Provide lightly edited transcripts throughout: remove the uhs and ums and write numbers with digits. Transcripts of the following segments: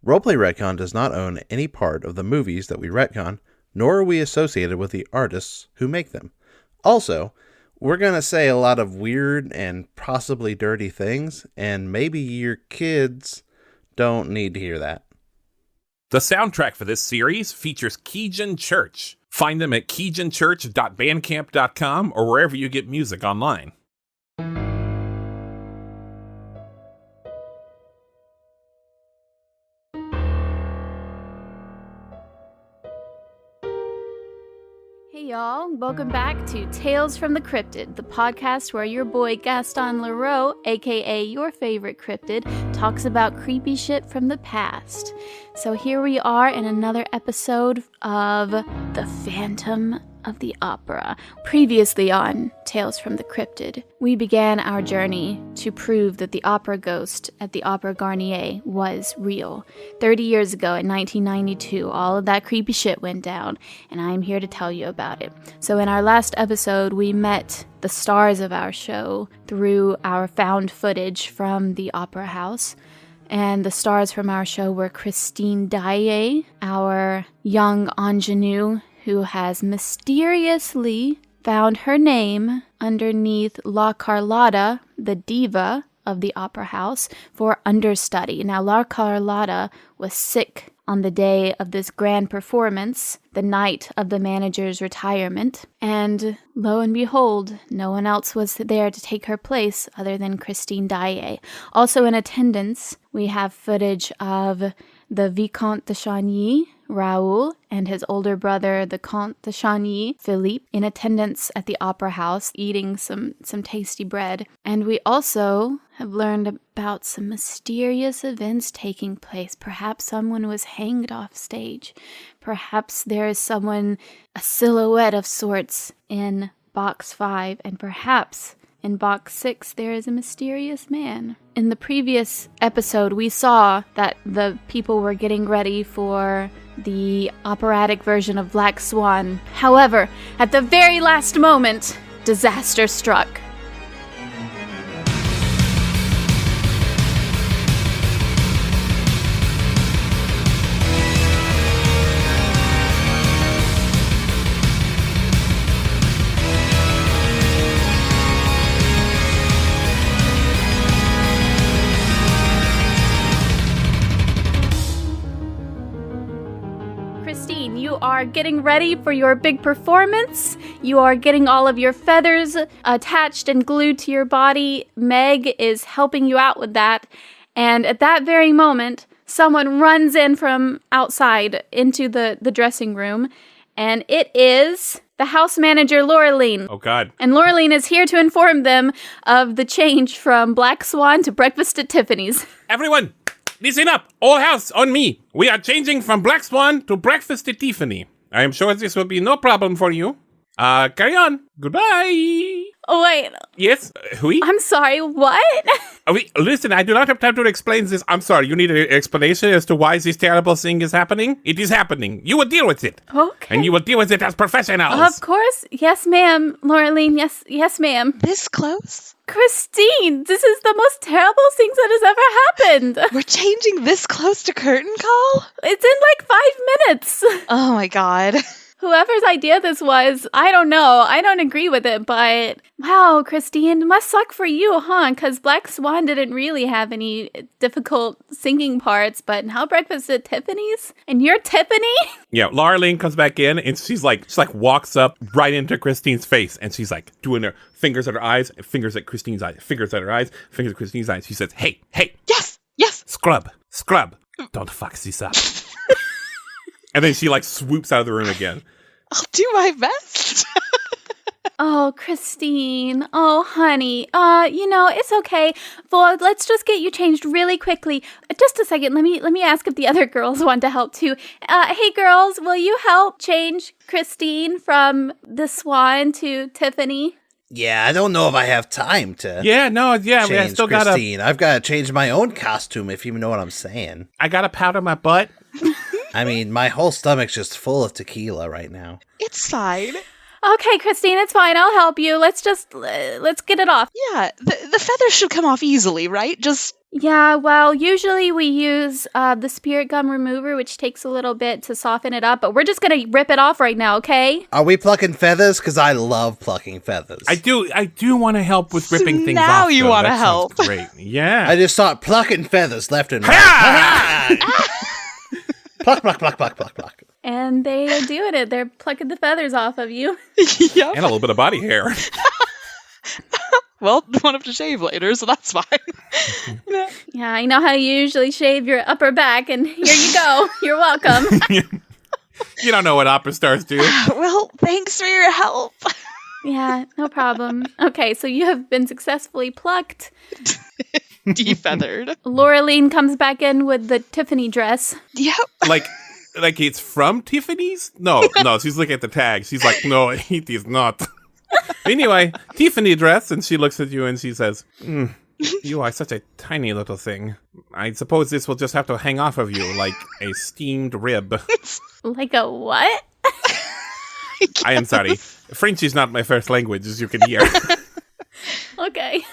Roleplay Retcon does not own any part of the movies that we retcon, nor are we associated with the artists who make them. Also, we're going to say a lot of weird and possibly dirty things, and maybe your kids don't need to hear that. The soundtrack for this series features Keegan Church. Find them at keeganchurch.bandcamp.com or wherever you get music online. Hey y'all, welcome back to Tales from the Cryptid, the podcast where your boy Gaston Leroux, aka your favorite cryptid, talks about creepy shit from the past. So here we are in another episode of The Phantom of the Opera. Previously on Tales from the Cryptid, we began our journey to prove that the opera ghost at the Opera Garnier was real. 30 years ago in 1992, all of that creepy shit went down, and I'm here to tell you about it. So in our last episode, we met the stars of our show through our found footage from the opera house. And the stars from our show were Christine Daae, our young ingenue who has mysteriously found her name underneath La Carlotta, the diva of the opera house, for understudy. Now, La Carlotta was sick on the day of this grand performance, the night of the manager's retirement, and lo and behold, no one else was there to take her place other than Christine Daae. Also in attendance, we have footage of the Vicomte de Chagny, Raoul, and his older brother, the Comte de Chagny, Philippe, in attendance at the opera house, eating some tasty bread. And we also have learned about some mysterious events taking place. Perhaps someone was hanged off stage. Perhaps there is someone, a silhouette of sorts, in box 5, and perhaps in box 6, there is a mysterious man. In the previous episode, we saw that the people were getting ready for the operatic version of Black Swan. However, at the very last moment, disaster struck. You are getting ready for your big performance. You are getting all of your feathers attached and glued to your body. Meg is helping you out with that. And at that very moment, someone runs in from outside into the dressing room. And it is the house manager, Laureline. Oh, God. And Laureline is here to inform them of the change from Black Swan to Breakfast at Tiffany's. Everyone, listen up. All house on me. We are changing from Black Swan to Breakfast at Tiffany. I am sure this will be no problem for you. Carry on. Goodbye. Oh, wait. Yes? Hui? I'm sorry, what? Listen, I do not have time to explain this. I'm sorry. You need an explanation as to why this terrible thing is happening? It is happening. You will deal with it. Okay. And you will deal with it as professionals. Of course. Yes, ma'am. Laureline, yes, ma'am. This close? Christine, this is the most terrible thing that has ever happened. We're changing this close to curtain call? It's in like 5 minutes. Oh my god. Whoever's idea this was, I don't know. I don't agree with it, but wow, Christine, must suck for you, huh? Because Black Swan didn't really have any difficult singing parts, but now Breakfast at Tiffany's? And you're Tiffany? Yeah, Laureline comes back in and she's like walks up right into Christine's face and she's like doing her fingers at her eyes, fingers at Christine's eyes, fingers at her eyes, fingers at Christine's eyes. She says, hey. Yes. Scrub. Don't fuck this up. And then she like swoops out of the room again. I'll do my best. Oh, Christine. Oh, honey. It's okay. Well, let's just get you changed really quickly. Just a second. Let me ask if the other girls want to help too. Hey, girls, will you help change Christine from the Swan to Tiffany? Yeah, I don't know if I have time to I still Christine. I've got to change my own costume, if you know what I'm saying. I gotta powder my butt. I mean, my whole stomach's just full of tequila right now. It's fine. Okay, Christine, it's fine. I'll help you. Let's get it off. Yeah, the feathers should come off easily, right? Just Yeah, well, usually we use the spirit gum remover, which takes a little bit to soften it up, but we're just going to rip it off right now, okay? Are we plucking feathers? Because I love plucking feathers. I do want to help with ripping things now off. you want to help. Great. Yeah. I just start plucking feathers left and right. Pluck, pluck, pluck, pluck, pluck, pluck. And they are doing it. They're plucking the feathers off of you. Yep. And a little bit of body hair. Well, won't have to shave later, so that's fine. Yeah, I know how you usually shave your upper back, and here you go. You're welcome. You don't know what opera stars do. Well, thanks for your help. Yeah, no problem. Okay, so you have been successfully plucked. Defeathered. Laureline comes back in with the Tiffany dress. Yep. Like it's from Tiffany's? No, she's looking at the tag. She's like, no, it is not. Anyway, Tiffany dress, and she looks at you and she says, you are such a tiny little thing. I suppose this will just have to hang off of you like a steamed rib. Like a what? I am sorry. French is not my first language, as you can hear. Okay.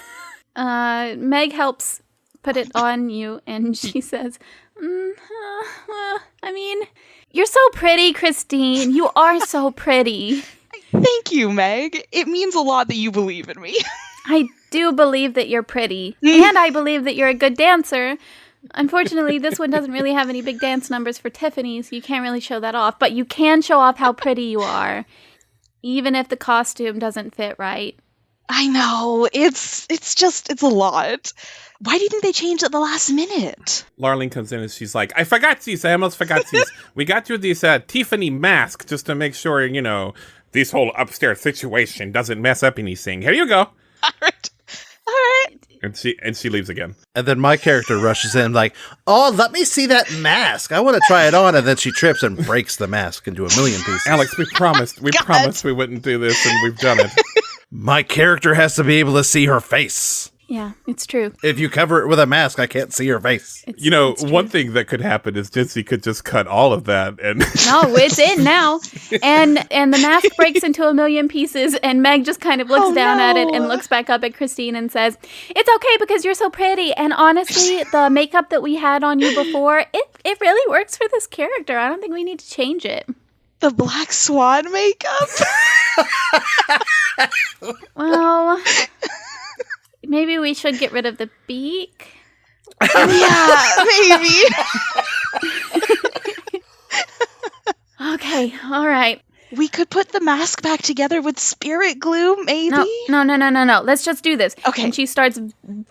Meg helps put it on you, and she says, I mean, you're so pretty, Christine. You are so pretty. Thank you, Meg. It means a lot that you believe in me. I do believe that you're pretty, and I believe that you're a good dancer. Unfortunately, this one doesn't really have any big dance numbers for Tiffany, so you can't really show that off. But you can show off how pretty you are, even if the costume doesn't fit right. I know. It's a lot. Why do you think they changed at the last minute? Laureline comes in and she's like, I forgot these. I almost forgot these. We got you this Tiffany mask just to make sure, this whole upstairs situation doesn't mess up anything. Here you go. All right. And she leaves again. And then my character rushes in like, oh, let me see that mask. I want to try it on. And then she trips and breaks the mask into a million pieces. Alex, we promised we wouldn't do this, and we've done it. My character has to be able to see her face. Yeah, it's true. If you cover it with a mask, I can't see her face. It's one thing that could happen is Jitsi could just cut all of that. And no, it's in now. And the mask breaks into a million pieces, and Meg just kind of looks down at it and looks back up at Christine and says, it's okay because you're so pretty. And honestly, the makeup that we had on you before, it really works for this character. I don't think we need to change it. The Black Swan makeup? Well, maybe we should get rid of the beak. Yeah, maybe. Okay, all right. We could put the mask back together with spirit glue, maybe? No. Let's just do this. Okay. And she starts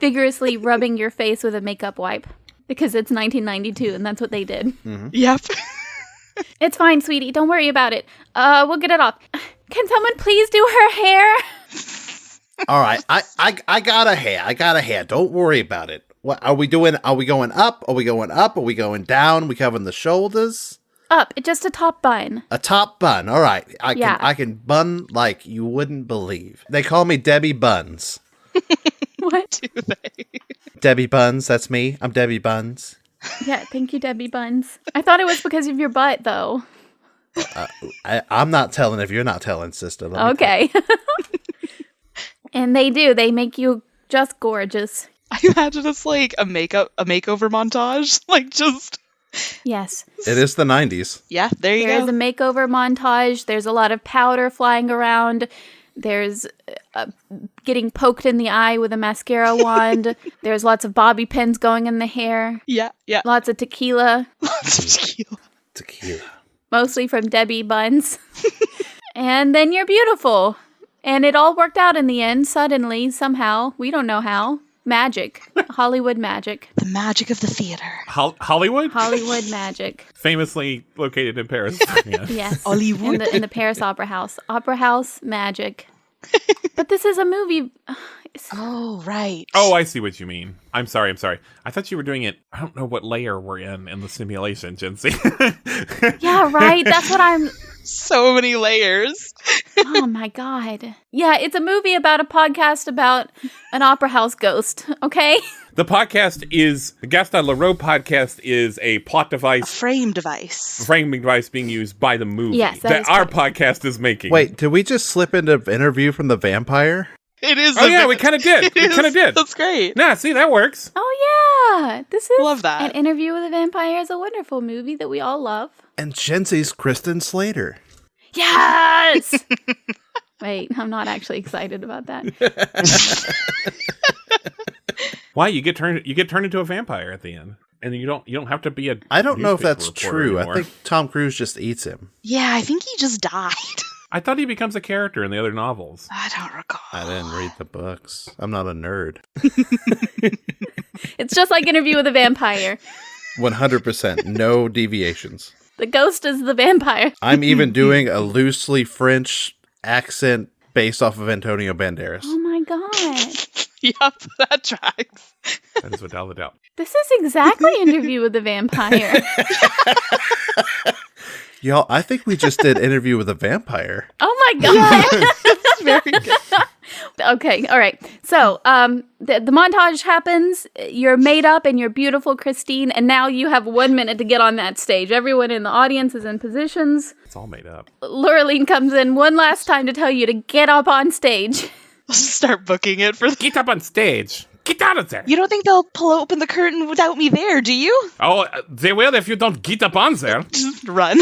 vigorously rubbing your face with a makeup wipe because it's 1992 and that's what they did. Mm-hmm. Yep. It's fine, sweetie. Don't worry about it. We'll get it off. Can someone please do her hair? All right. I got a hair. Don't worry about it. What are we doing? Are we going up? Are we going up? Are we going down? We covering the shoulders? Up. Just a top bun. A top bun. All right. Yeah. I can bun like you wouldn't believe. They call me Debbie Buns. What? Do they? Debbie Buns. That's me. I'm Debbie Buns. Yeah, thank you, Debbie Buns. I thought it was because of your butt, though. I'm not telling if you're not telling, sister. Okay. And they do. They make you just gorgeous. I imagine it's like a makeover montage. Like just... Yes. It is the 90s. Yeah, there you There's go. a makeover montage. There's a lot of powder flying around. There's getting poked in the eye with a mascara wand. There's lots of bobby pins going in the hair. Yeah. Lots of tequila. Lots of tequila. Tequila. Mostly from Debbie Buns. And then you're beautiful. And it all worked out in the end, suddenly, somehow. We don't know how. Magic. Hollywood magic. The magic of the theater. Hollywood? Hollywood magic. Famously located in Paris. Yeah. Yes. Hollywood. In the Paris Opera House. Opera House magic. But this is a movie. Oh, right. Oh, I see what you mean. I'm sorry. I thought you were doing it. I don't know what layer we're in the simulation, Jinsey. Yeah, right. That's what I'm... So many layers. Oh my God. Yeah, it's a movie about a podcast about an opera house ghost, okay? The Gaston Leroux podcast is a plot device. A frame device. Framing device being used by the movie Yes, that our podcast is making. Wait, did we just slip into interview from the vampire? It is. Oh, yeah, we kind of did. We kind of did. That's great. Nah, see, that works. Oh, yeah. This is Love that. An Interview with a Vampire is a wonderful movie that we all love. And Shensi's Kristen Slater. Yes! Wait, I'm not actually excited about that. Why? You get turned into a vampire at the end. And you don't have to be a I don't know if that's newspaper true. reporter I think Tom Cruise just eats him. Yeah, I think he just died. I thought he becomes a character in the other novels. I don't recall. I didn't read the books. I'm not a nerd. It's just like Interview with a Vampire. 100%. No deviations. The ghost is the vampire. I'm even doing a loosely French accent based off of Antonio Banderas. Oh my god. Yep, that tracks. That is without a doubt. This is exactly Interview with a Vampire. Y'all, I think we just did Interview with a Vampire. Oh my god. That's very good. Okay, all right. So, the montage happens. You're made up and you're beautiful, Christine, and now you have 1 minute to get on that stage. Everyone in the audience is in positions. It's all made up. Laureline comes in one last time to tell you to get up on stage. Let's start booking it for Get up on stage. Get out of there. You don't think they'll pull open the curtain without me there, do you? Oh, they will if you don't get up on there. Just run.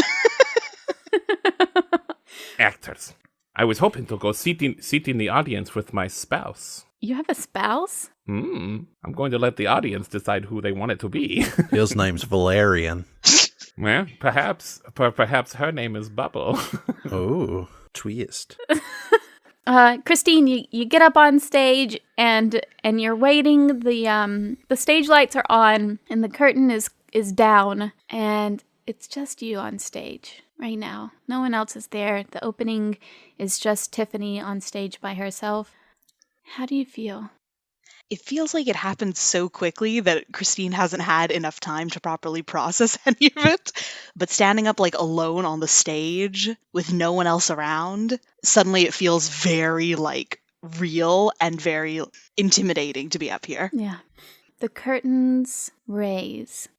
Actors. I was hoping to go sit in the audience with my spouse. You have a spouse? I'm going to let the audience decide who they want it to be. His name's Valerian. Well, perhaps her name is Bubble. Oh, twist. Christine, you get up on stage and you're waiting. The stage lights are on and the curtain is down and it's just you on stage right now. No one else is there. The opening is just Tiffany on stage by herself. How do you feel? It feels like it happened so quickly that Christine hasn't had enough time to properly process any of it. But standing up like alone on the stage with no one else around, suddenly it feels very like real and very intimidating to be up here. Yeah. The curtains raise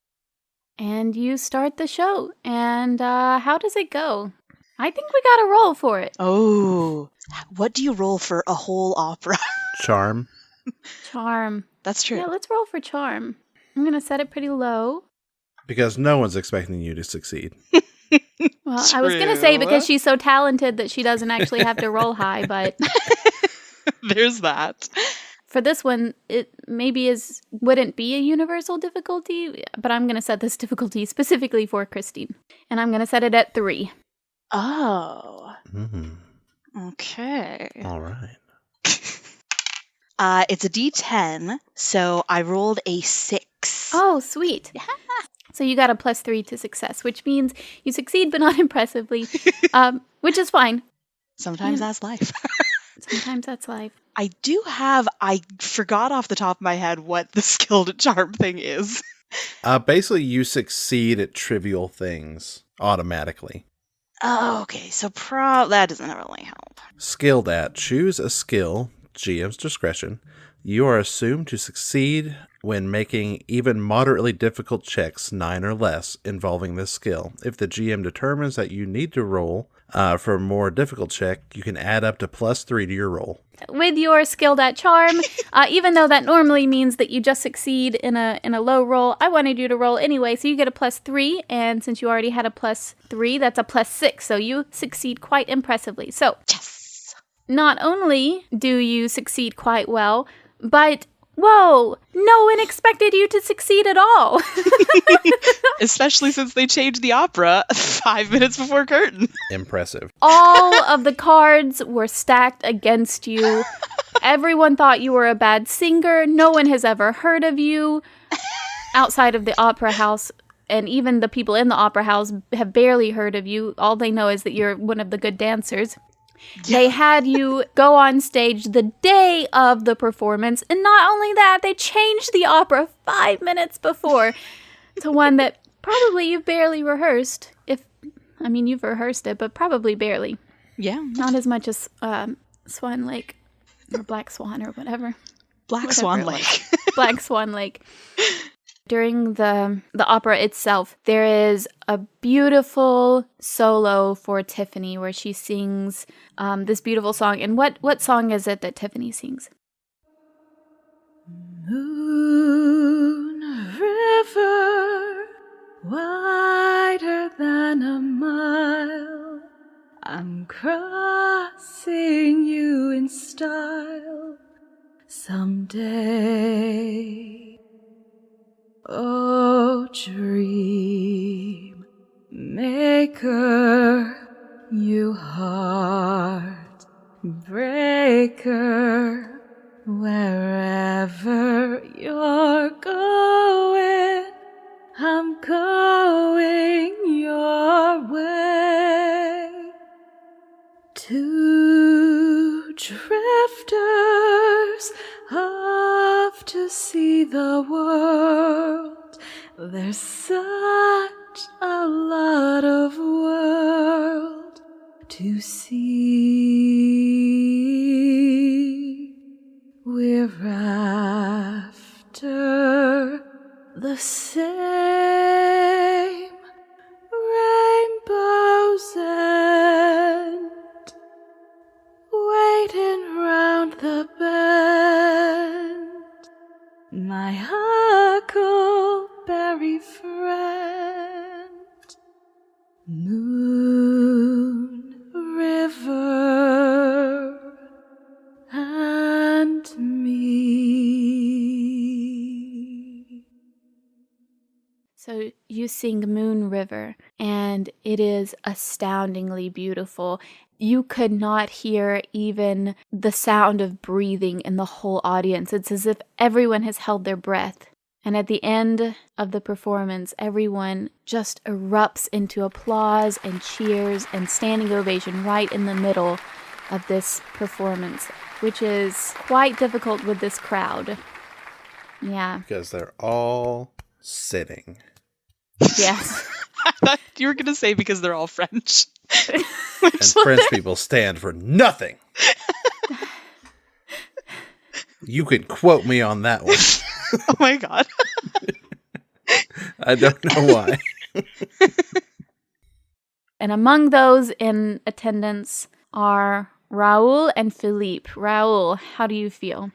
and you start the show. And how does it go? I think we got a roll for it. Oh, what do you roll for a whole opera? Charm. Charm. That's true. Yeah, let's roll for charm. I'm going to set it pretty low. Because no one's expecting you to succeed. Well, I was going to say because she's so talented that she doesn't actually have to roll high, but There's that. for this one, it maybe wouldn't be a universal difficulty, but I'm going to set this difficulty specifically for Christine. And I'm going to set it at 3. Oh. Mm-hmm. Okay. All right. It's a D10, so I rolled a 6. Oh, sweet. So you got a +3 to success, which means you succeed but not impressively, which is fine. Sometimes that's life. Sometimes that's life. I forgot off the top of my head what the skilled charm thing is. Basically, you succeed at trivial things automatically. Oh, okay, so that doesn't really help. Skilled at. Choose a skill, GM's discretion. You are assumed to succeed when making even moderately difficult checks, 9 or less, involving this skill. If the GM determines that you need to roll for a more difficult check, you can add up to +3 to your roll. With your skilled at charm, even though that normally means that you just succeed in a low roll, I wanted you to roll anyway, so you get a +3, and since you already had a +3, that's a +6, so you succeed quite impressively. So, Yes! not only do you succeed quite well, but whoa, no one expected you to succeed at all. Especially since they changed the opera 5 minutes before curtain. Impressive. All of the cards were stacked against you. Everyone thought you were a bad singer. No one has ever heard of you outside of the opera house. And even the people in the opera house have barely heard of you. All they know is that you're one of the good dancers. Yeah. They had you go on stage the day of the performance. And not only that, they changed the opera 5 minutes before to one that probably you've barely rehearsed. You've rehearsed it, but probably barely. Yeah. Not as much as Swan Lake or Black Swan or whatever. Swan Lake. Black Swan Lake. During the opera itself, there is a beautiful solo for Tiffany where she sings this beautiful song. And what song is it that Tiffany sings? Moon river, wider than a mile, I'm crossing you in style someday. Oh, dream maker, you heart breaker, wherever you're going, I'm going your way. Two drifters off to see the world. There's such a lot of world to see. We're after the same rainbow's end, waiting round the bend, my huckleberry friend. Moon, river, and me. So you sing Moon River, and it is astoundingly beautiful. You could not hear even the sound of breathing in the whole audience. It's as if everyone has held their breath. And at the end of the performance, everyone just erupts into applause and cheers and standing ovation right in the middle of this performance, which is quite difficult with this crowd. Yeah. Because they're all sitting. Yes. I thought you were going to say because they're all French. And French people stand for nothing. You can quote me on that one. Oh my god. I don't know why. And among those in attendance are Raoul and Philippe. Raoul, how do you feel?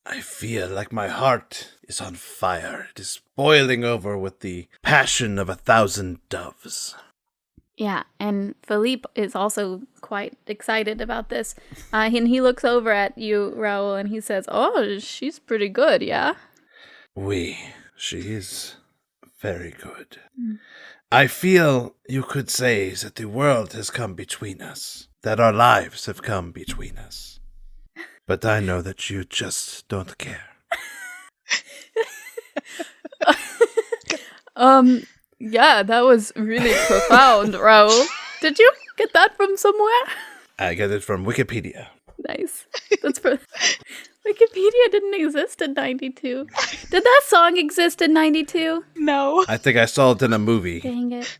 I feel like my heart is on fire. It is boiling over with the passion of 1,000 doves. Yeah, and Philippe is also quite excited about this. And he looks over at you, Raoul, and he says, "Oh, she's pretty good, yeah?" Oui, she is very good. I feel you could say that the world has come between us, that our lives have come between us. But I know that you just don't care. Yeah, that was really profound, Raoul. Did you get that from somewhere? I get it from Wikipedia. Nice. That's Wikipedia didn't exist in 92. Did that song exist in 92? No. I think I saw it in a movie. Dang it.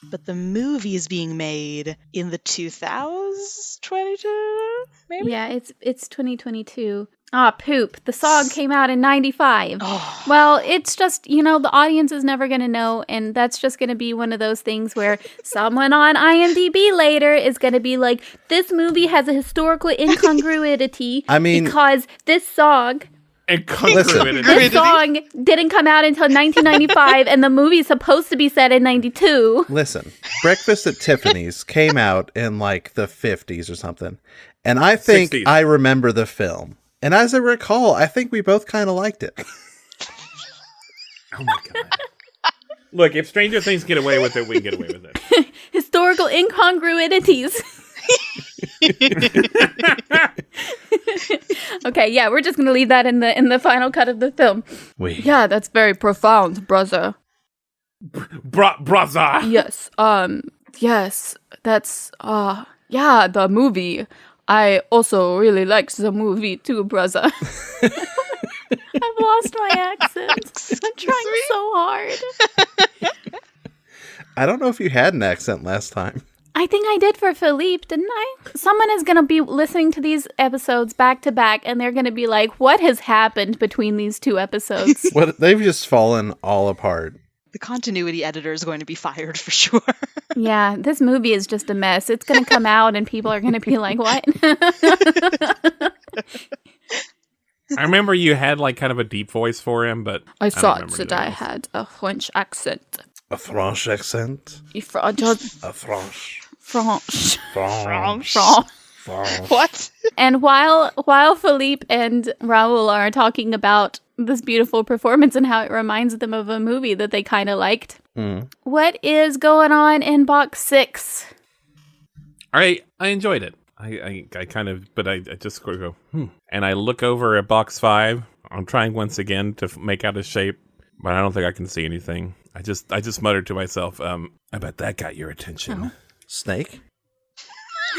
But the movie is being made in the 2022, maybe? Yeah, it's 2022. Ah, poop. The song came out in 95. Oh. Well, it's just, the audience is never going to know, and that's just going to be one of those things where someone on IMDb later is going to be like, this movie has a historical incongruity because this song... This song didn't come out until 1995, and the movie's supposed to be set in 92. Listen, Breakfast at Tiffany's came out in like the 50s or something, and I think 60s. I remember the film. And as I recall, I think we both kind of liked it. Oh my god. Look, if Stranger Things get away with it, we can get away with it. Historical incongruities. Okay, yeah, we're just gonna leave that in the final cut of the film. Yeah, that's very profound, brother. Brother. Yes, yes, that's, yeah, the movie. I also really liked the movie too, brother. I've lost my accent. I'm trying so hard. I don't know if you had an accent last time. I think I did for Philippe, didn't I? Someone is going to be listening to these episodes back to back, and they're going to be like, what has happened between these 2 episodes? What, they've just fallen all apart. The continuity editor is going to be fired for sure. Yeah, this movie is just a mess. It's going to come out, and people are going to be like, what? I remember you had like kind of a deep voice for him, but I don't thought remember that doing I this. had a French accent. A French accent? A French. A French. French. French. French. What? And while Philippe and Raoul are talking about this beautiful performance and how it reminds them of a movie that they kind of liked, what is going on in box 6? I enjoyed it. I kind of, but I just go, And I look over at box 5. I'm trying once again to make out his shape, but I don't think I can see anything. I just muttered to myself, I bet that got your attention. Oh. Snake?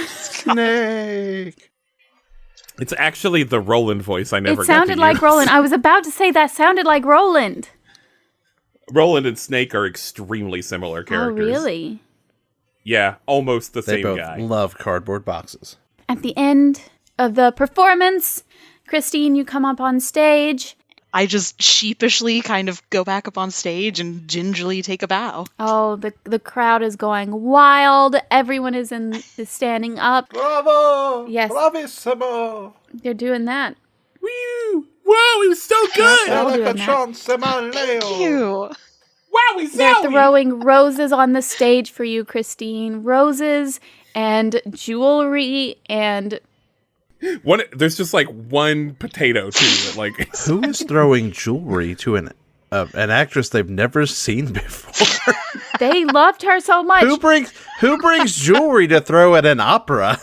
Snake! It's actually the Roland voice I never It sounded got to like use. Roland. I was about to say that sounded like Roland. Roland and Snake are extremely similar characters. Oh, really? Yeah, almost the They same both guy. love cardboard boxes. At the end of the performance, Christine, you come up on stage. I just sheepishly kind of go back up on stage and gingerly take a bow. Oh, the crowd is going wild. Everyone is standing up. Bravo! Yes. Bravissimo! They're doing that. Woo! Whoa, he was so good! all doing that. Thank you. Wow, he's They're Zowie! throwing roses on the stage for you, Christine. Roses and jewelry and... There's just like one potato too. Like Who is throwing jewelry to an actress they've never seen before? They loved her so much. Who brings jewelry to throw at an opera?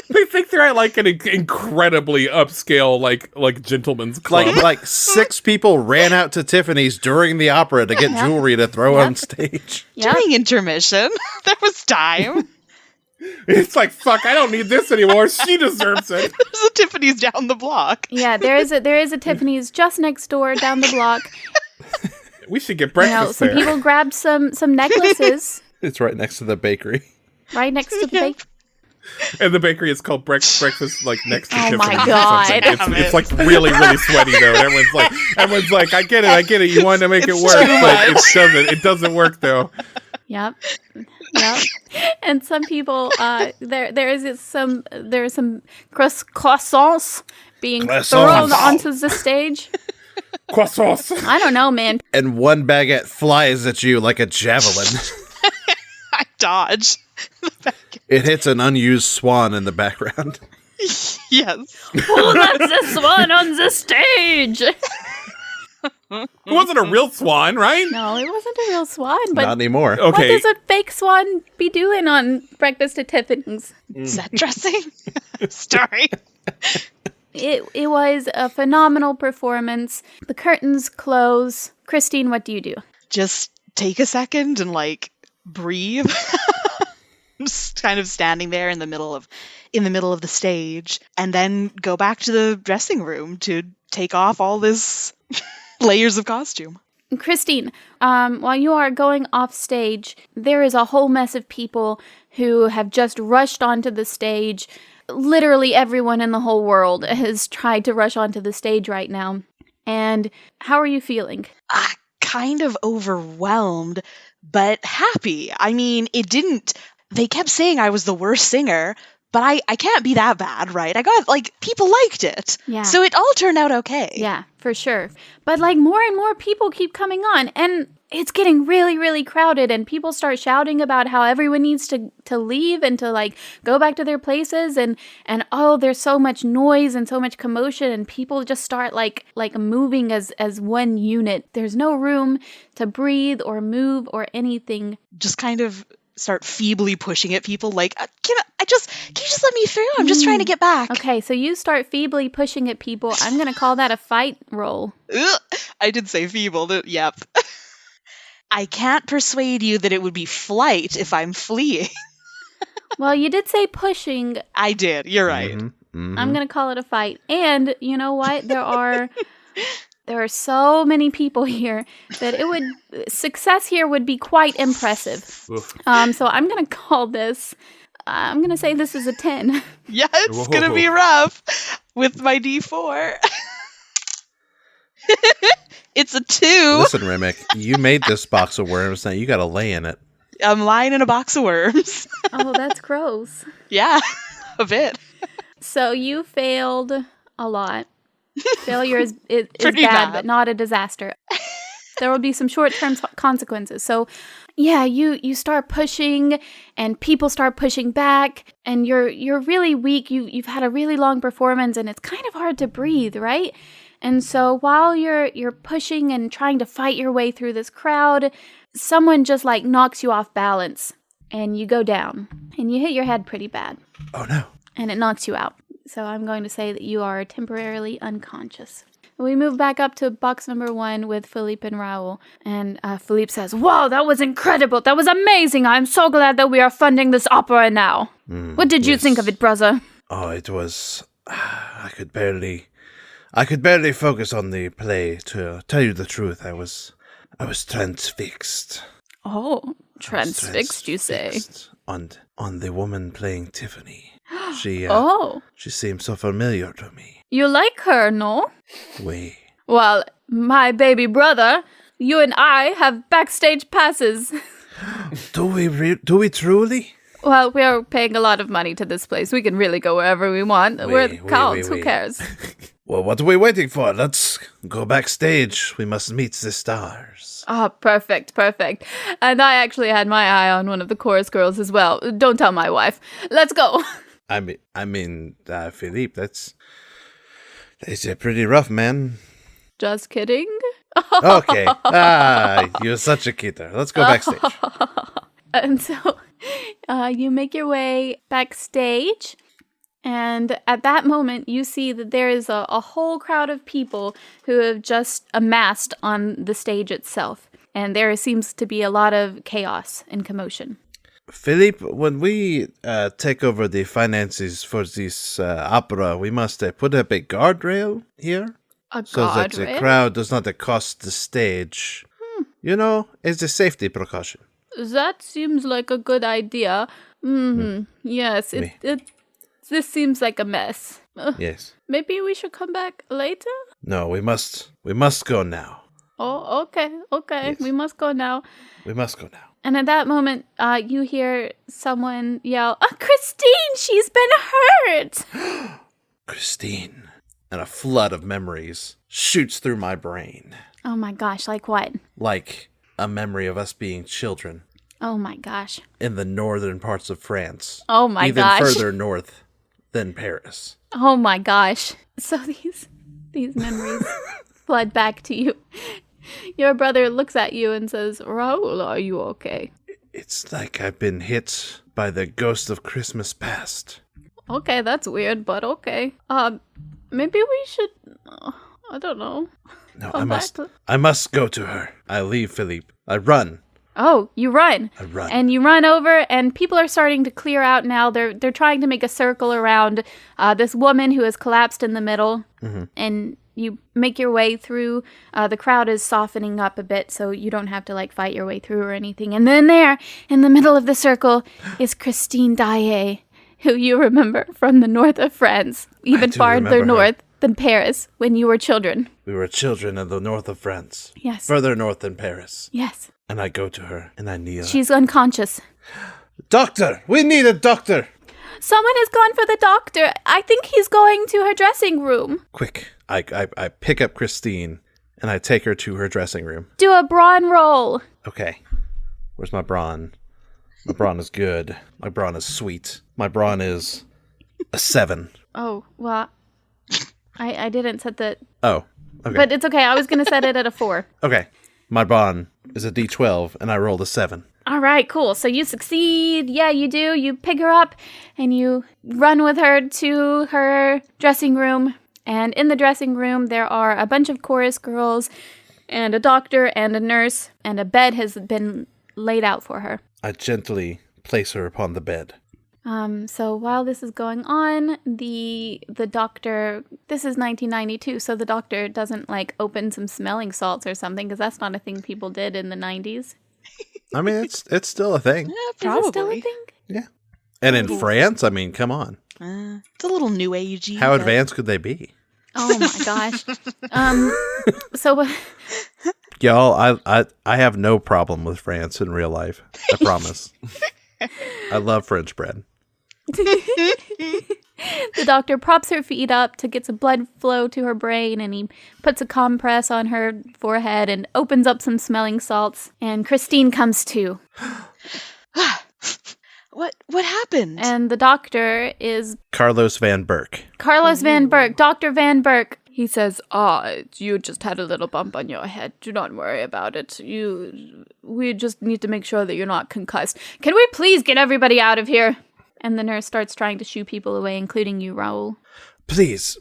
they think they're at like an incredibly upscale like gentleman's club. Like 6 people ran out to Tiffany's during the opera to get jewelry to throw on stage. Yep. During intermission, there was time. It's like, fuck, I don't need this anymore. She deserves it. There's a Tiffany's down the block. Yeah, there is a Tiffany's just next door down the block. We should get You know, breakfast some there. people grabbed some necklaces It's right next to the bakery. right next to the bake. And the bakery is called breakfast, like next to Oh Tiffany's. my or God. something. It's like really, really sweaty though. And everyone's like, I get it. You wanted to make it It's work, too but much. it doesn't work though. Yep. And some people, there are some croissants being thrown onto the stage. Croissants. I don't know, man. And one baguette flies at you like a javelin. I dodge. It hits an unused swan in the background. Yes. Who lets this one on the stage? It wasn't a real swan, right? No, it wasn't a real swan, but Not anymore. what Okay. does a fake swan be doing on Breakfast at Tiffany's? Set dressing? Story. It was a phenomenal performance. The curtains close. Christine, what do you do? Just take a second and like breathe. Just kind of standing there in the middle of the stage, and then go back to the dressing room to take off all this layers of costume. Christine, while you are going off stage, there is a whole mess of people who have just rushed onto the stage. Literally everyone in the whole world has tried to rush onto the stage right now. And how are you feeling? Kind of overwhelmed, but happy. I mean, they kept saying I was the worst singer, but I can't be that bad, right? People liked it. Yeah. So it all turned out okay. Yeah, for sure. But more and more people keep coming on, and it's getting really, really crowded, and people start shouting about how everyone needs to leave and to go back to their places, and oh, there's so much noise and so much commotion, and people just start moving as one unit. There's no room to breathe or move or anything. Just kind of start feebly pushing at people can you just let me through? I'm just trying to get back. Okay, so you start feebly pushing at people. I'm going to call that a fight roll. Ugh, I did say feeble. Yep. I can't persuade you that it would be flight if I'm fleeing. Well, you did say pushing. I did. You're right. I'm going to call it a fight. And you know what? There are so many people here that success here would be quite impressive. So I'm going to call this I'm going to say this is a 10. Yeah, it's Whoa. gonna be rough with my D4. It's a 2. Listen, Remick, you made this box of worms. Now you got to lay in it. I'm lying in a box of worms. Oh, that's gross. Yeah, a bit. So you failed a lot. Failure is Pretty bad, bad. but not a disaster. There will be some short-term consequences. So, yeah, you start pushing, and people start pushing back, and you're really weak. You've had a really long performance, and it's kind of hard to breathe, right? And so while you're pushing and trying to fight your way through this crowd, someone just like knocks you off balance, and you go down, and you hit your head pretty bad, Oh, no. and it knocks you out. So I'm going to say that you are temporarily unconscious. We move back up to box number 1 with Philippe and Raoul. And Philippe says, "Wow, that was incredible. That was amazing. I'm so glad that we are funding this opera now. What did you think of it, brother?" Oh, it was... I could barely focus on the play. To tell you the truth, I was transfixed. Oh, transfixed, you say? Transfixed on the woman playing Tiffany. She She seemed so familiar to me. You like her, no? We... Well, my baby brother, you and I have backstage passes. Do we truly? Well, we are paying a lot of money to this place. We can really go wherever we want. We're Oui, counts. oui, Who oui. cares? Well, what are we waiting for? Let's go backstage. We must meet the stars. Ah, perfect. And I actually had my eye on one of the chorus girls as well. Don't tell my wife. Let's go. I mean, Philippe, that's a pretty rough, man. Just kidding. Okay. You're such a kidder. Let's go backstage. And so you make your way backstage. And at that moment, you see that there is a whole crowd of people who have just amassed on the stage itself. And there seems to be a lot of chaos and commotion. Philippe, when we take over the finances for this opera, we must put up a guardrail here. A So that the guardrail? crowd does not accost the stage. You know, it's a safety precaution. That seems like a good idea. Yes, this seems like a mess. Yes. Maybe we should come back later? No, we must go now. Oh, okay. Yes. We must go now. We must go now. And at that moment, you hear someone yell, Christine, she's been hurt! Christine. And a flood of memories shoots through my brain. Oh my gosh, like what? Like a memory of us being children Oh my gosh. in the northern parts of France. Oh my Even gosh. further north than Paris. Oh my gosh. So these memories flood back to you. Your brother looks at you and says, Raoul, are you okay? It's like I've been hit by the ghost of Christmas past. Okay, that's weird, but okay. Maybe we should, I don't know. No, Come back. I must go to her. I leave Philippe. I run. Oh, you run. I run. And you run over, and people are starting to clear out now. They're trying to make a circle around this woman who has collapsed in the middle. Mm-hmm. And you make your way through. The crowd is softening up a bit, so you don't have to like fight your way through or anything. And then there, in the middle of the circle, is Christine Daae, who you remember from the north of France, even do farther remember her. north than Paris when you were children. We were children in the north of France. Yes. Further north than Paris. Yes. And I go to her and I kneel. She's unconscious. Doctor! We need a doctor! Someone has gone for the doctor. I think he's going to her dressing room. Quick. I pick up Christine and I take her to her dressing room. Do a brawn roll. Okay. Where's my brawn? My brawn is good. My brawn is sweet. My brawn is a 7. Oh, well, I didn't set the... Oh, okay. But it's okay. I was going to set it at a 4. Okay. My brawn is a D12 and I rolled a 7. All right, cool. So you succeed. Yeah, you do. You pick her up and you run with her to her dressing room. And in the dressing room, there are a bunch of chorus girls and a doctor and a nurse, and a bed has been laid out for her. I gently place her upon the bed. So while this is going on, the doctor, this is 1992, so the doctor doesn't like open some smelling salts or something, because that's not a thing people did in the 90s. I mean, it's still a thing. Yeah, Is probably. it still a thing? Yeah. And in France, I mean, come on. It's a little new agey. How but- advanced could they be? Oh my gosh. So Y'all, I have no problem with France in real life. I promise. I love French bread. the doctor props her feet up to get some blood flow to her brain, and he puts a compress on her forehead and opens up some smelling salts, and Christine comes to. What happened? And the doctor is Carlos Van Burke. Carlos Van Burke, Dr. Van Burke. He says, you just had a little bump on your head. Do not worry about it. We just need to make sure that you're not concussed. Can we please get everybody out of here? And the nurse starts trying to shoo people away, including you, Raoul. Please,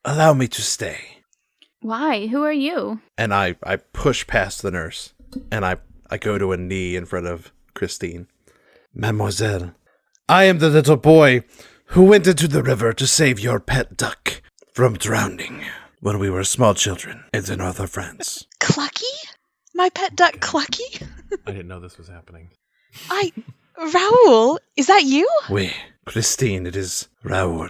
allow me to stay. Why? Who are you? And I push past the nurse, and I go to a knee in front of Christine. Mademoiselle, I am the little boy who went into the river to save your pet duck from drowning when we were small children in the north of France. Clucky? My pet duck Clucky? I didn't know this was happening. Raoul, is that you? Oui, Christine, it is Raoul.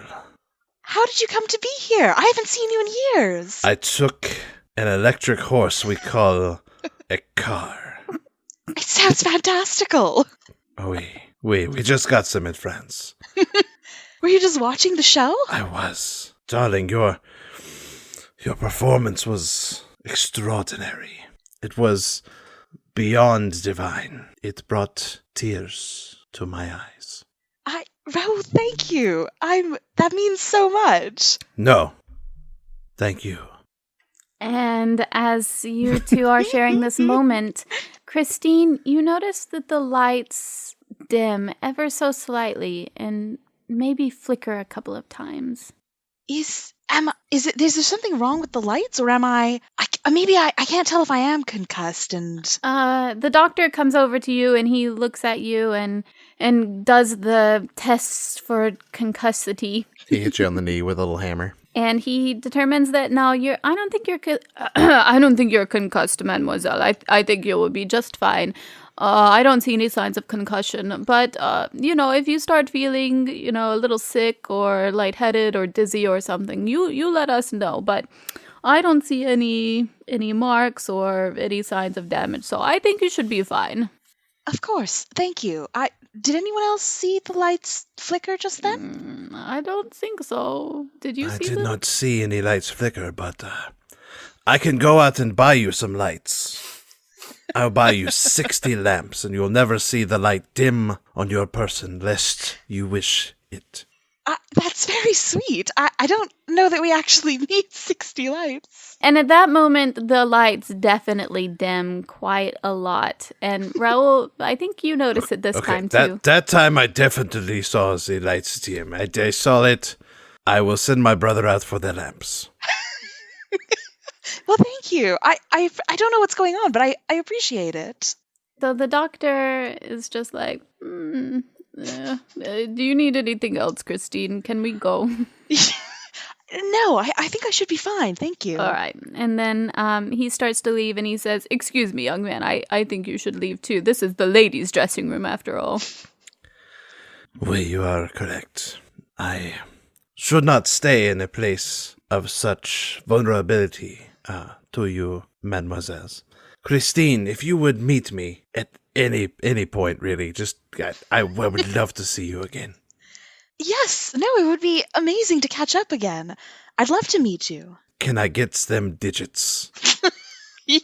How did you come to be here? I haven't seen you in years. I took an electric horse we call a car. It sounds fantastical. We just got some in France. Were you just watching the show? I was. Darling, your performance was extraordinary. It was beyond divine. It brought tears to my eyes. Raoul, thank you. That means so much. No. Thank you. And as you two are sharing this moment, Christine, you notice that the lights dim ever so slightly and maybe flicker a couple of times. Is there something wrong with the lights, or am I can't tell if I am concussed and... The doctor comes over to you and he looks at you and does the tests for concussity. He hits you on the knee with a little hammer. And he determines that no, I don't think you're concussed, mademoiselle. I think you will be just fine. I don't see any signs of concussion, but if you start feeling, a little sick or lightheaded or dizzy or something, you let us know. But I don't see any marks or any signs of damage, so I think you should be fine. Of course, thank you. Did anyone else see the lights flicker just then? I don't think so. Did you see them? I did not see any lights flicker, but I can go out and buy you some lights. I'll buy you 60 lamps, and you'll never see the light dim on your person, lest you wish it. That's very sweet. I don't know that we actually need 60 lights. And at that moment, the lights definitely dim quite a lot. And Raoul, I think you noticed it this time too. That time I definitely saw the lights dim. I saw it. I will send my brother out for the lamps. Well, thank you. I don't know what's going on, but I appreciate it. So the doctor is just like, do you need anything else, Christine? Can we go? No, I think I should be fine. Thank you. All right. And then he starts to leave and he says, excuse me, young man, I think you should leave too. This is the ladies' dressing room after all. Well, you are correct. I should not stay in a place of such vulnerability to you, mademoiselles. Christine, if you would meet me at any point, really, just I would love to see you again. Yes, no, it would be amazing to catch up again. I'd love to meet you. Can I get them digits?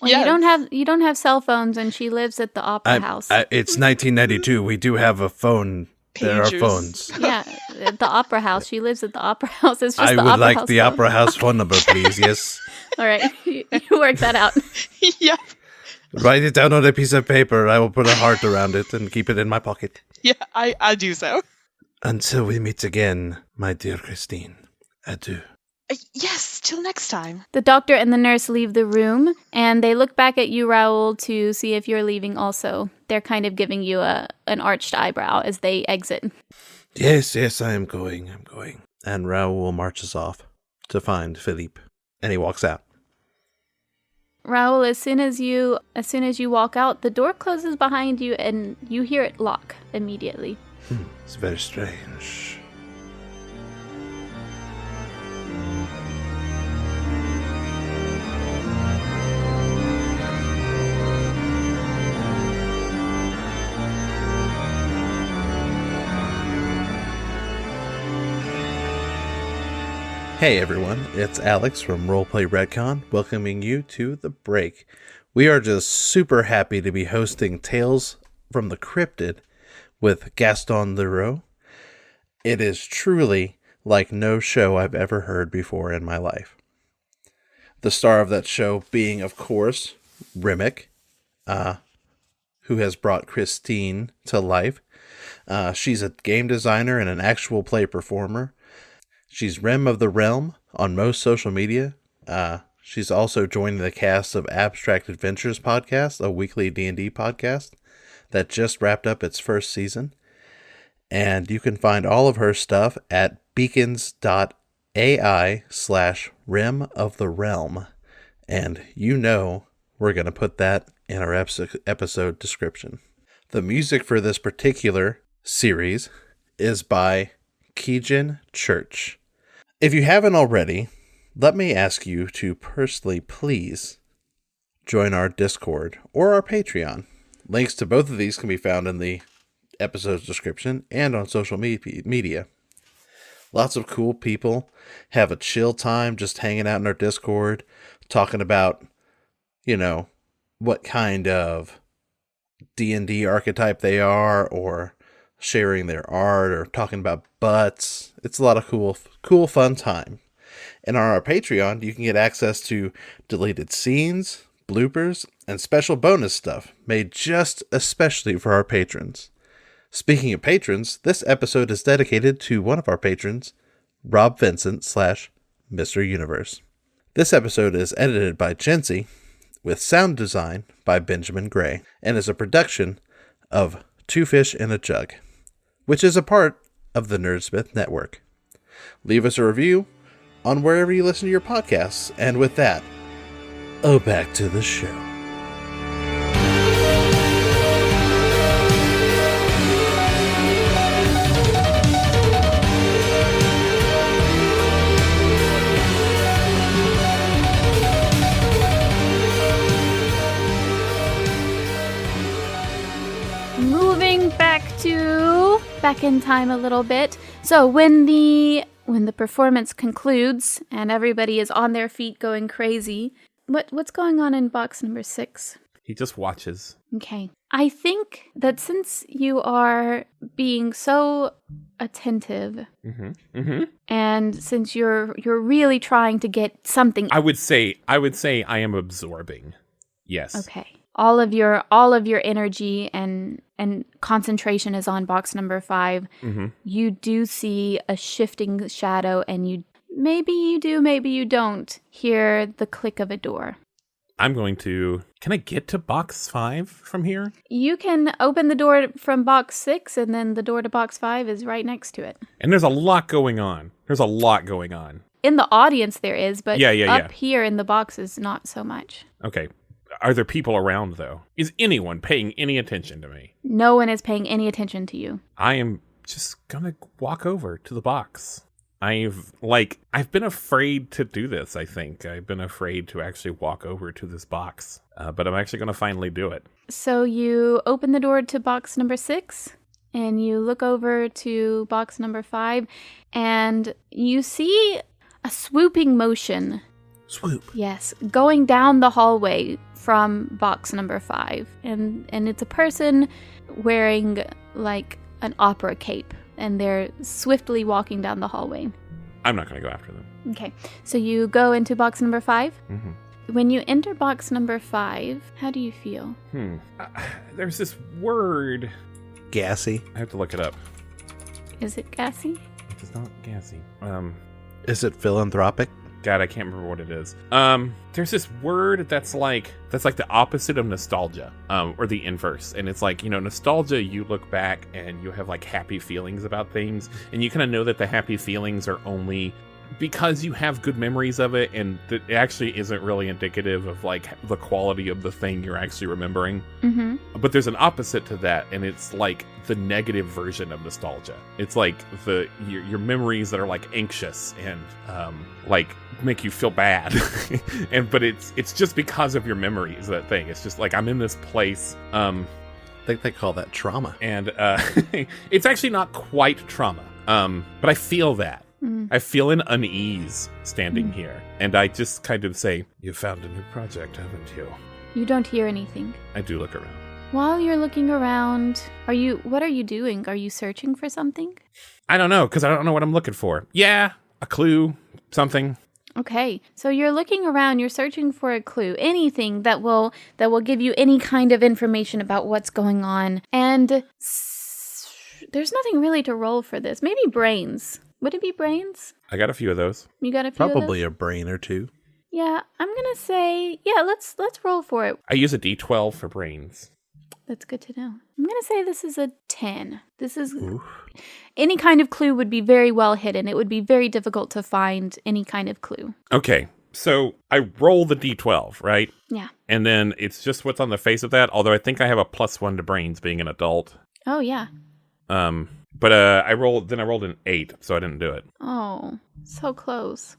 Well, you don't have cell phones, and she lives at the opera house. It's 1992. We do have a phone. There are Pagers. Phones. Yeah, at the opera house. She lives at the opera house. It's just I the would opera like house the phone. opera house phone number, please. Yes. All right, you work that out. Yeah. Write it down on a piece of paper. I will put a heart around it and keep it in my pocket. Yeah, I do so. Until we meet again, my dear Christine. Adieu. Yes, till next time. The doctor and the nurse leave the room, and they look back at you, Raoul, to see if you're leaving also. They're kind of giving you an arched eyebrow as they exit. Yes, I am going. And Raoul marches off to find Philippe. And he walks out. Raoul, as soon as you walk out, the door closes behind you, and you hear it lock immediately. It's very strange. Hey everyone, it's Alex from Roleplay Retcon, welcoming you to The Break. We are just super happy to be hosting Tales from the Cryptid with Gaston Leroux. It is truly like no show I've ever heard before in my life. The star of that show being, of course, Remick, who has brought Christine to life. She's a game designer and an actual play performer. She's Rem of the Realm on most social media. She's also joining the cast of Abstract Adventures podcast, a weekly D&D podcast that just wrapped up its first season. And you can find all of her stuff at beacons.ai/Rem of the Realm. And you know we're going to put that in our episode description. The music for this particular series is by Keegan Church. If you haven't already, let me ask you to personally please join our Discord or our Patreon. Links to both of these can be found in the episode's description and on social media. Lots of cool people have a chill time just hanging out in our Discord, talking about, what kind of D&D archetype they are, or sharing their art, or talking about butts. It's a lot of cool, fun time. And on our Patreon, you can get access to deleted scenes, bloopers, and special bonus stuff made just especially for our patrons. Speaking of patrons, this episode is dedicated to one of our patrons, Rob Vincent / Mr. Universe. This episode is edited by Jency, with sound design by Benjamin Gray, and is a production of Two Fish in a Jug, which is a part of the Nerdsmith Network. Leave us a review on wherever you listen to your podcasts, and with that, back to the show. Moving back in time a little bit. So when the performance concludes and everybody is on their feet going crazy, what's going on in box number 6? He just watches. Okay. I think that since you are being so attentive, and since you're really trying to get something, I would say I am absorbing. Yes. Okay. All of your energy and concentration is on box number 5. You do see a shifting shadow, and maybe you do, maybe you don't hear the click of a door. Can I get to box 5 from here? You can open the door from box 6, and then the door to box 5 is right next to it. And there's a lot going on. In the audience there is, but Yeah. here in the boxes, not so much. Okay. Are there people around, though? Is anyone paying any attention to me? No one is paying any attention to you. I am just gonna walk over to the box. I've been afraid to do this, I think. I've been afraid to actually walk over to this box. But I'm actually gonna finally do it. So you open the door to box number 6, and you look over to box number 5, and you see a swooping motion. Swoop. Yes, going down the hallway from box number 5. And it's a person wearing like an opera cape, and they're swiftly walking down the hallway. I'm not going to go after them. Okay, so you go into box number 5. When you enter box number 5, how do you feel? There's this word. Gassy. I have to look it up. Is it gassy? It is not gassy. Is it philanthropic? God, I can't remember what it is. There's this word that's like the opposite of nostalgia, or the inverse. And it's like, nostalgia, you look back and you have like happy feelings about things, and you kind of know that the happy feelings are only because you have good memories of it, and it actually isn't really indicative of like the quality of the thing you're actually remembering. Mm-hmm. But there's an opposite to that, and it's like the negative version of nostalgia. It's like your memories that are like anxious and like make you feel bad, but it's just because of your memories. That thing. It's just like I'm in this place. I think they call that trauma. And it's actually not quite trauma, but I feel that. I feel an unease standing here, and I just kind of say, "You found a new project, haven't you?" You don't hear anything. I do look around. While you're looking around, what are you doing? Are you searching for something? I don't know, because I don't know what I'm looking for. Yeah, a clue, something. Okay, so you're looking around, you're searching for a clue, anything that will give you any kind of information about what's going on. And there's nothing really to roll for this. Maybe brains. Would it be brains? I got a few of those. You got a few Probably of a brain or two. Yeah, I'm gonna say, yeah, let's roll for it. I use a D12 for brains. That's good to know. I'm gonna say this is a 10. This is... Oof. Any kind of clue would be very well hidden. It would be very difficult to find any kind of clue. Okay, so I roll the D12, right? Yeah. And then it's just what's on the face of that, although I think I have a +1 to brains being an adult. Oh, yeah. But I rolled an 8, so I didn't do it. Oh, so close.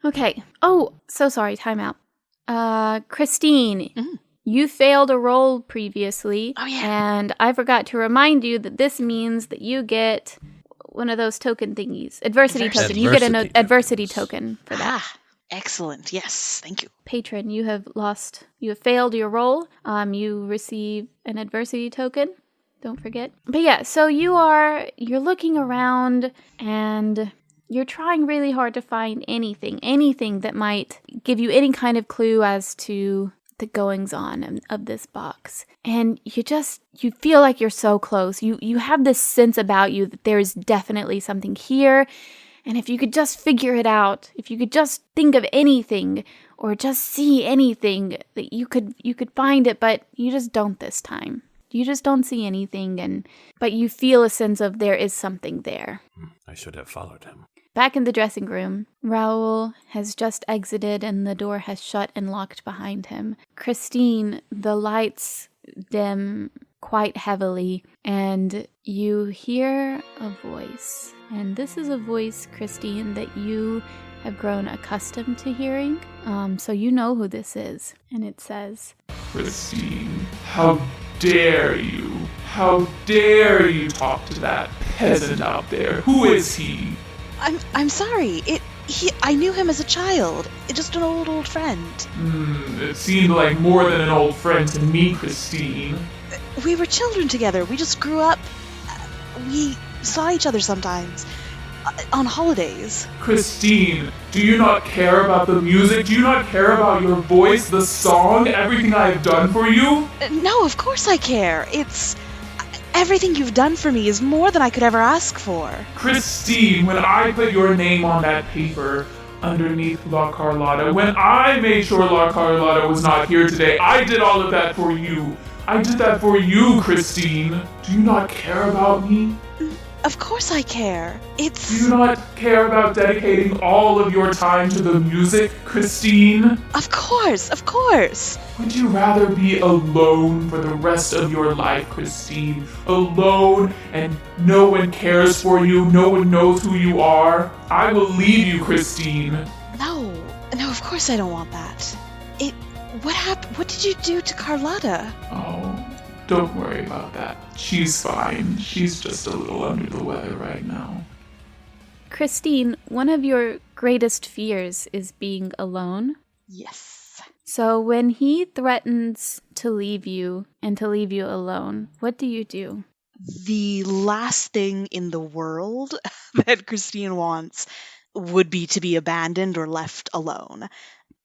Okay. Oh, so sorry. Time out. Christine, you failed a roll previously. Oh, yeah. And I forgot to remind you that this means that you get one of those token thingies. Adversity token. You get an adversity token for that. Ah, excellent. Yes, thank you. Patron, you have failed your roll. You receive an adversity token. Don't forget. But yeah, so you're looking around and you're trying really hard to find anything that might give you any kind of clue as to the goings on of this box. And you feel like you're so close. You have this sense about you that there's definitely something here. And if you could just figure it out, if you could just think of anything or just see anything, that you could find it, but you just don't this time. You just don't see anything, but you feel a sense of there is something there. I should have followed him. Back in the dressing room, Raoul has just exited and the door has shut and locked behind him. Christine, the lights dim quite heavily, and you hear a voice. And this is a voice, Christine, that you have grown accustomed to hearing, so you know who this is. And it says, Christine, how dare you? How dare you talk to that peasant out there? Who is he? I'm sorry. I knew him as a child. Just an old friend. It seemed like more than an old friend to me, Christine. We were children together. We just grew up. We saw each other sometimes. On holidays. Christine, do you not care about the music? Do you not care about your voice, the song, everything I have done for you? No, of course I care. Everything you've done for me is more than I could ever ask for. Christine, when I put your name on that paper underneath La Carlotta, when I made sure La Carlotta was not here today, I did all of that for you. I did that for you, Christine. Do you not care about me? Of course I care. Do you not care about dedicating all of your time to the music, Christine? Of course. Would you rather be alone for the rest of your life, Christine? Alone and no one cares for you, no one knows who you are? I will leave you, Christine. No, of course I don't want that. What happened? What did you do to Carlotta? Oh, don't worry about that. She's fine. She's just a little under the weather right now. Christine, one of your greatest fears is being alone. Yes. So when he threatens to leave you and to leave you alone, what do you do? The last thing in the world that Christine wants would be to be abandoned or left alone.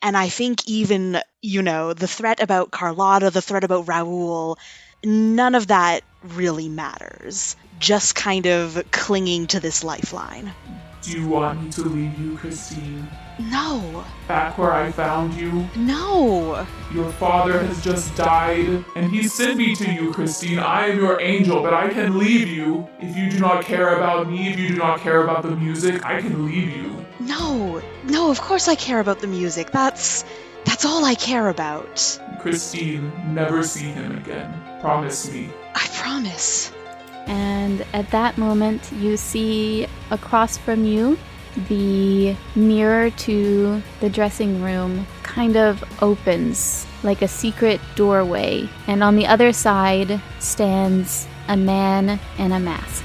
And I think even, the threat about Carlotta, the threat about Raoul, none of that really matters. Just kind of clinging to this lifeline. Do you want me to leave you, Christine? No. Back where I found you? No. Your father has just died, and he sent me to you, Christine. I am your angel, but I can leave you. If you do not care about me, if you do not care about the music, I can leave you. No. No, of course I care about the music. That's all I care about. Christine, never see him again. Promise me. I promise. And at that moment, you see across from you the mirror to the dressing room kind of opens like a secret doorway. And on the other side stands a man in a mask.